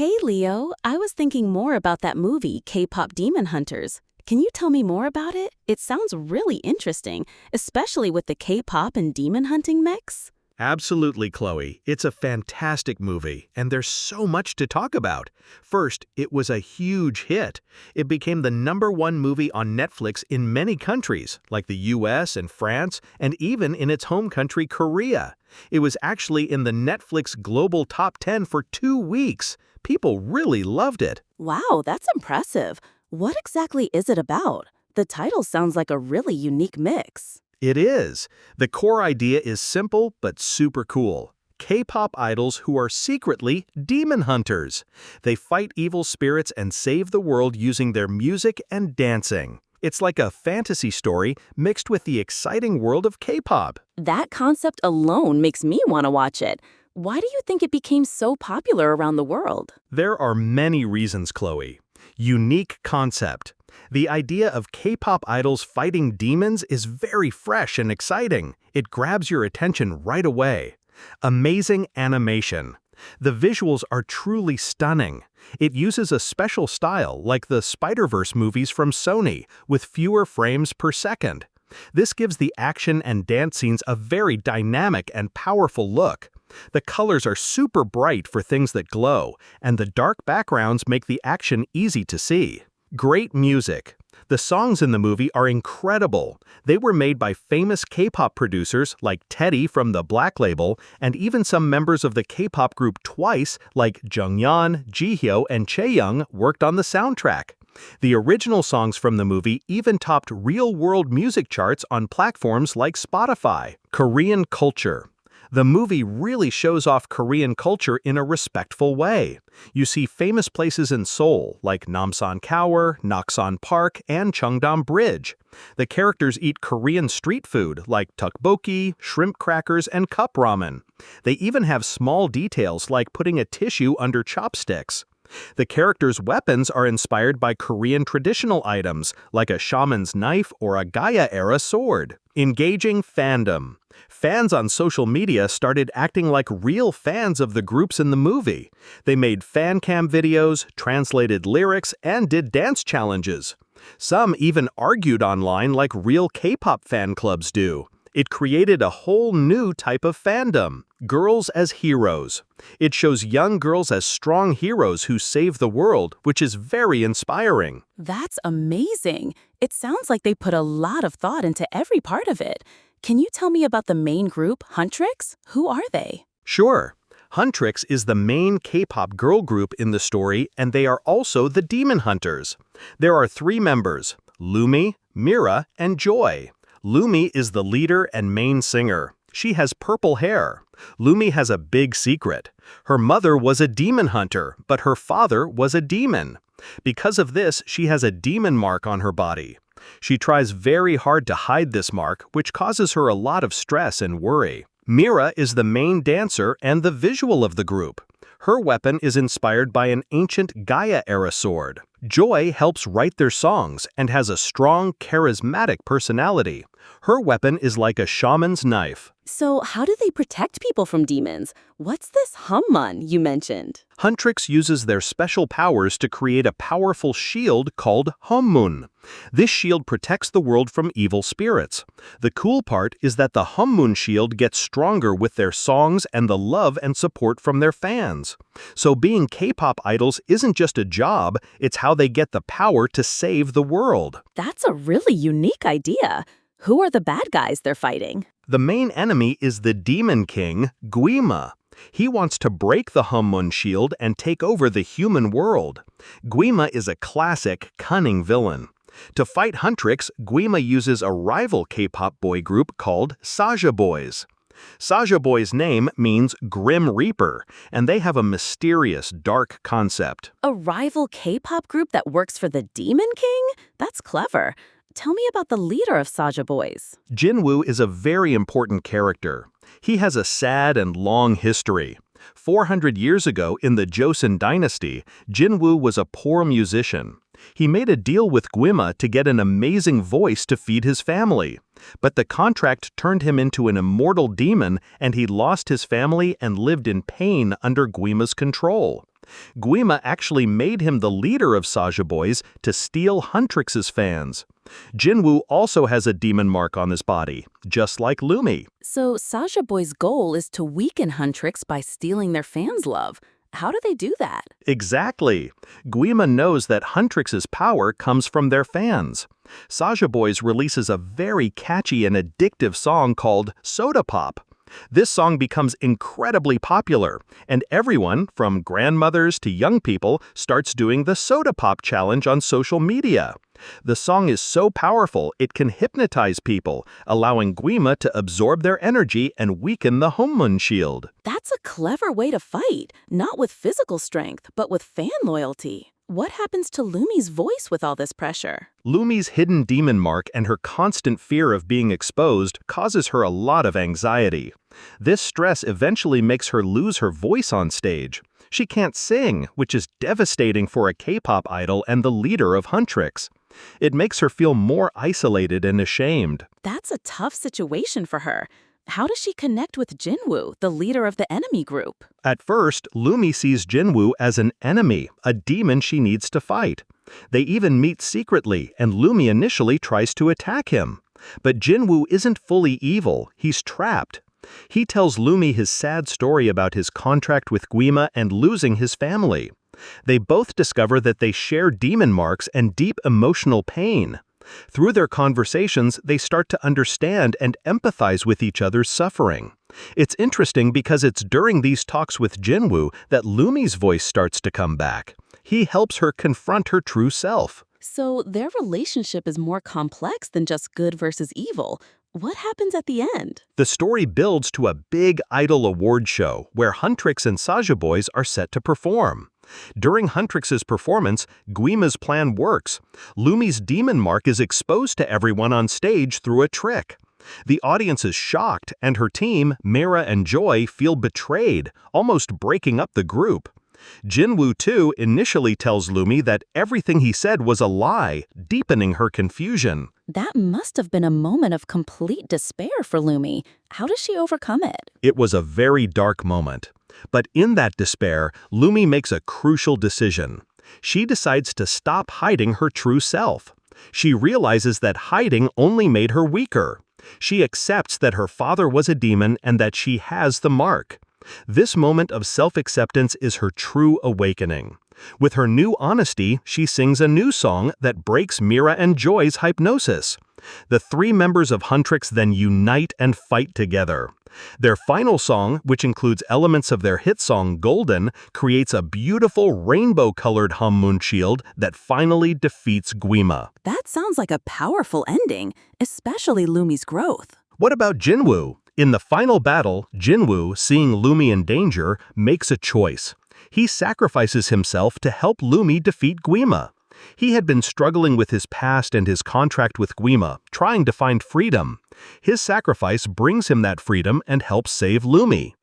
Hey Leo, I was thinking more about that movie, K-pop Demon Hunters. Can you tell me more about it? It sounds really interesting, especially with the K-pop and demon hunting mix. Absolutely, Chloe. It's a fantastic movie, and there's so much to talk about. First, it was a huge hit. It became the #1 movie on Netflix in many countries, like the US and France, and even in its home country, Korea. It was actually in the Netflix Global Top 10 for 2 weeks. People really loved it. Wow, that's impressive. What exactly is it about? The title sounds like a really unique mix. It is. The core idea is simple but super cool. K-pop idols who are secretly demon hunters. They fight evil spirits and save the world using their music and dancing. It's like a fantasy story mixed with the exciting world of K-pop. That concept alone makes me want to watch it. Why do you think it became so popular around the world? There are many reasons, Chloe. Unique concept. The idea of K-pop idols fighting demons is very fresh and exciting. It grabs your attention right away. Amazing animation. The visuals are truly stunning. It uses a special style like the Spider-Verse movies from Sony, with fewer frames per second. This gives the action and dance scenes a very dynamic and powerful look. The colors are super bright for things that glow, and the dark backgrounds make the action easy to see. Great music. The songs in the movie are incredible. They were made by famous K-pop producers like Teddy from the Black Label, and even some members of the K-pop group Twice like Jungyeon, Jihyo, and Chaeyoung worked on the soundtrack. The original songs from the movie even topped real-world music charts on platforms like Spotify. Korean culture. The movie really shows off Korean culture in a respectful way. You see famous places in Seoul, like Namsan Tower, Naksan Park, and Cheongdam Bridge. The characters eat Korean street food, like tteokbokki, shrimp crackers, and cup ramen. They even have small details like putting a tissue under chopsticks. The characters' weapons are inspired by Korean traditional items, like a shaman's knife or a Gaia-era sword. Engaging fandom. Fans on social media started acting like real fans of the groups in the movie. They made fan cam videos, translated lyrics, and did dance challenges. Some even argued online like real K-pop fan clubs do. It created a whole new type of fandom. Girls as heroes. It shows young girls as strong heroes who save the world, which is very inspiring. That's amazing. It sounds like they put a lot of thought into every part of it. Can you tell me about the main group, Huntrix? Who are they? Sure. Huntrix is the main K-pop girl group in the story, and they are also the demon hunters. There are 3 members, Lumi, Mira, and Joy. Lumi is the leader and main singer. She has purple hair. Lumi has a big secret. Her mother was a demon hunter, but her father was a demon. Because of this, she has a demon mark on her body. She tries very hard to hide this mark, which causes her a lot of stress and worry. Mira is the main dancer and the visual of the group. Her weapon is inspired by an ancient Gaia-era sword. Joy helps write their songs and has a strong, charismatic personality. Her weapon is like a shaman's knife. So how do they protect people from demons? What's this Hummun you mentioned? Huntrix uses their special powers to create a powerful shield called Hummun. This shield protects the world from evil spirits. The cool part is that the Hummun shield gets stronger with their songs and the love and support from their fans. So being K-pop idols isn't just a job, it's how they get the power to save the world. That's a really unique idea. Who are the bad guys they're fighting? The main enemy is the Demon King, Guima. He wants to break the Hummun shield and take over the human world. Guima is a classic, cunning villain. To fight Huntrix, Guima uses a rival K-pop boy group called Saja Boys. Saja Boys' name means Grim Reaper, and they have a mysterious, dark concept. A rival K-pop group that works for the Demon King? That's clever. Tell me about the leader of Saja Boys. Jinwoo is a very important character. He has a sad and long history. 400 years ago, in the Joseon dynasty, Jinwoo was a poor musician. He made a deal with Guima to get an amazing voice to feed his family. But the contract turned him into an immortal demon, and he lost his family and lived in pain under Guima's control. Guima actually made him the leader of Saja Boys to steal Huntrix's fans. Jinwoo also has a demon mark on his body, just like Lumi. So Saja Boy's goal is to weaken Huntrix by stealing their fans' love. How do they do that? Exactly. Guima knows that Huntrix's power comes from their fans. Saja Boys releases a very catchy and addictive song called Soda Pop. This song becomes incredibly popular, and everyone, from grandmothers to young people, starts doing the Soda Pop challenge on social media. The song is so powerful it can hypnotize people, allowing Guima to absorb their energy and weaken the Hommun shield. That's a clever way to fight, not with physical strength, but with fan loyalty. What happens to Lumi's voice with all this pressure? Lumi's hidden demon mark and her constant fear of being exposed causes her a lot of anxiety. This stress eventually makes her lose her voice on stage. She can't sing, which is devastating for a K-pop idol and the leader of Huntrix. It makes her feel more isolated and ashamed. That's a tough situation for her. How does she connect with Jinwoo, the leader of the enemy group? At first, Lumi sees Jinwoo as an enemy, a demon she needs to fight. They even meet secretly, and Lumi initially tries to attack him. But Jinwoo isn't fully evil, he's trapped. He tells Lumi his sad story about his contract with Guima and losing his family. They both discover that they share demon marks and deep emotional pain. Through their conversations, they start to understand and empathize with each other's suffering. It's interesting because it's during these talks with Jinwoo that Lumi's voice starts to come back. He helps her confront her true self. So their relationship is more complex than just good versus evil. What happens at the end? The story builds to a big idol award show where Huntrix and Saja Boys are set to perform. During Huntrix's performance, Guima's plan works. Lumi's demon mark is exposed to everyone on stage through a trick. The audience is shocked, and her team, Mira and Joy, feel betrayed, almost breaking up the group. Jinwoo, too, initially tells Lumi that everything he said was a lie, deepening her confusion. That must have been a moment of complete despair for Lumi. How does she overcome it? It was a very dark moment. But in that despair, Lumi makes a crucial decision. She decides to stop hiding her true self. She realizes that hiding only made her weaker. She accepts that her father was a demon and that she has the mark. This moment of self-acceptance is her true awakening. With her new honesty, she sings a new song that breaks Mira and Joy's hypnosis. The three members of Huntrix then unite and fight together. Their final song, which includes elements of their hit song Golden, creates a beautiful rainbow-colored Hommun shield that finally defeats Guima. That sounds like a powerful ending, especially Lumi's growth. What about Jinwoo? In the final battle, Jinwoo, seeing Lumi in danger, makes a choice. He sacrifices himself to help Lumi defeat Guima. He had been struggling with his past and his contract with Guima, trying to find freedom. His sacrifice brings him that freedom and helps save Lumi.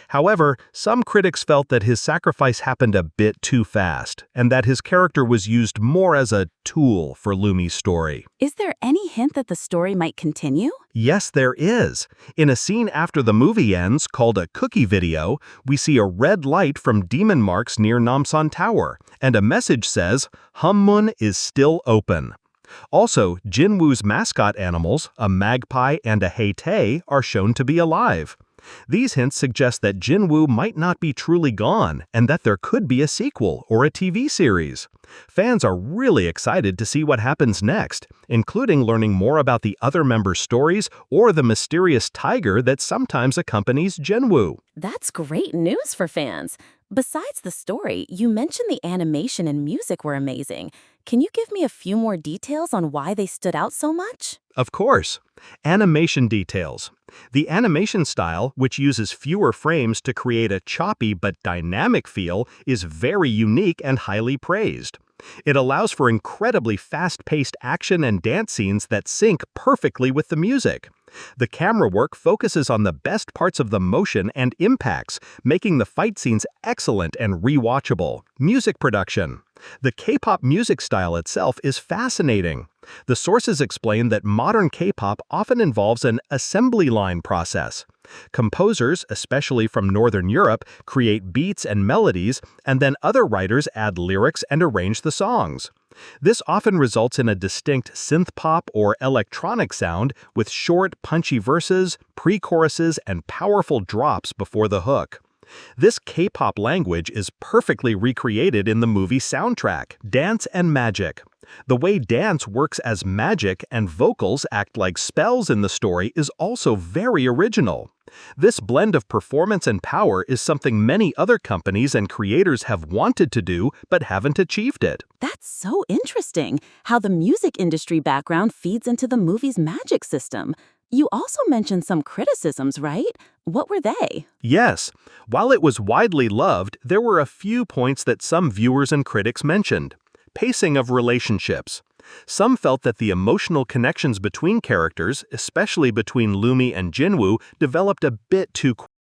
However, some critics felt that his sacrifice happened a bit too fast, and that his character was used more as a tool for Lumi's story. Is there any hint that the story might continue? Yes, there is. In a scene after the movie ends, called a cookie video, we see a red light from demon marks near Namsan Tower, and a message says, "Hommun is still open." Also, Jinwoo's mascot animals, a magpie and a Haetae, are shown to be alive. These hints suggest that Jinwoo might not be truly gone, and that there could be a sequel or a TV series. Fans are really excited to see what happens next, including learning more about the other members' stories or the mysterious tiger that sometimes accompanies Jinwoo. That's great news for fans. Besides the story, you mentioned the animation and music were amazing. Can you give me a few more details on why they stood out so much? Of course. Animation details. The animation style, which uses fewer frames to create a choppy but dynamic feel, is very unique and highly praised. It allows for incredibly fast-paced action and dance scenes that sync perfectly with the music. The camera work focuses on the best parts of the motion and impacts, making the fight scenes excellent and rewatchable. Music production. The K-pop music style itself is fascinating. The sources explain that modern K-pop often involves an assembly line process. Composers, especially from Northern Europe, create beats and melodies, and then other writers add lyrics and arrange the songs. This often results in a distinct synth-pop or electronic sound with short, punchy verses, pre-choruses, and powerful drops before the hook. This K-pop language is perfectly recreated in the movie soundtrack, Dance and Magic. The way dance works as magic and vocals act like spells in the story is also very original. This blend of performance and power is something many other companies and creators have wanted to do but haven't achieved it. That's so interesting, how the music industry background feeds into the movie's magic system. You also mentioned some criticisms, right? What were they? Yes, while it was widely loved, there were a few points that some viewers and critics mentioned. Pacing of relationships. Some felt that the emotional connections between characters, especially between Lumi and Jinwoo, developed a bit too quickly.